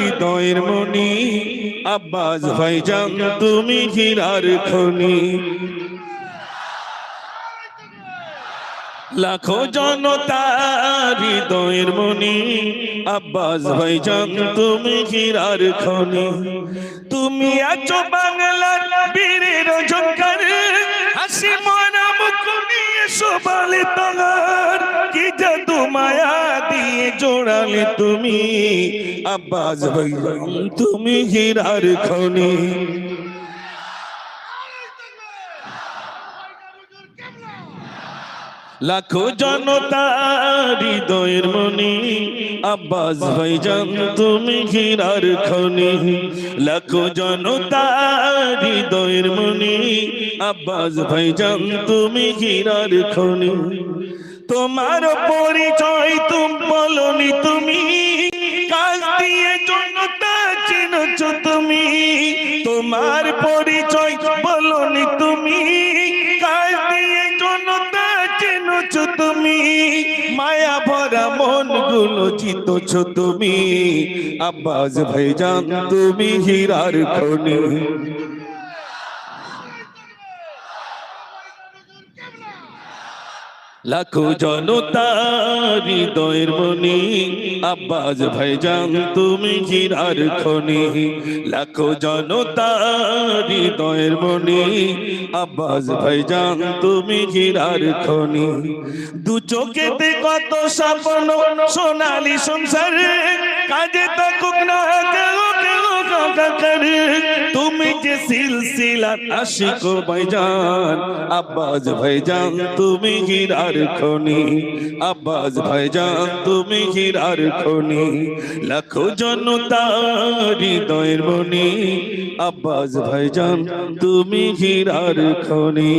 হৃদয়ের মনি আব্বাস ভাইজান তুমি হীরার খনি। লাখো জনতা হৃদয়ের মনি আব্বাস ভাইজান তুমি হীরার খনি। তুমি আছো বাংলার বীরের ঝঙ্কার, হাসি মরা মুখ নিয়ে শোভালে তোমার, কি জাদু মায়া দিয়ে জোড়ালে তুমি আব্বাস ভাইজান তুমি হীরার খনি। লাখো জনতা হৃদয়ের মনি আব্বাস ভাইজান তুমি হীরার খনি। লাখো জনতা হৃদয়ের মনি আব্বাস ভাইজান তুমি হীরার খনি। তোমার পরিচয় তুমি বলনি, তুমি কাজ দিয়ে জনতা চিনছ তুমি। তোমার পরিচয় বলনি, তুমি কাজ দিয়ে জনতা চিনছ তুমি। মায়া ভরা মন গুলো জিতছ তুমি আব্বাস ভাইজান তুমি হীরার খনি। লাখো জনতা হৃদয়ের মনি আব্বাস ভাইজান তুমি হীরার খনি। লাখো জনতা হৃদয়ের মনি আব্বাস ভাইজান তুমি হীরার খনি। দু চোখেতে কত স্বপ্ন সোনালি সংসার, কাজে থাকুক না কেউ কেউ কাকারে। তুমি যে সিলসিলার আশিক ভাইজান আব্বাস ভাইজান তুমি হীরার খনি। আব্বাস ভাইজান তুমি হীরার খনি। লাখো জনতা হৃদয়ের মনি আব্বাস ভাইজান তুমি হীরার খনি।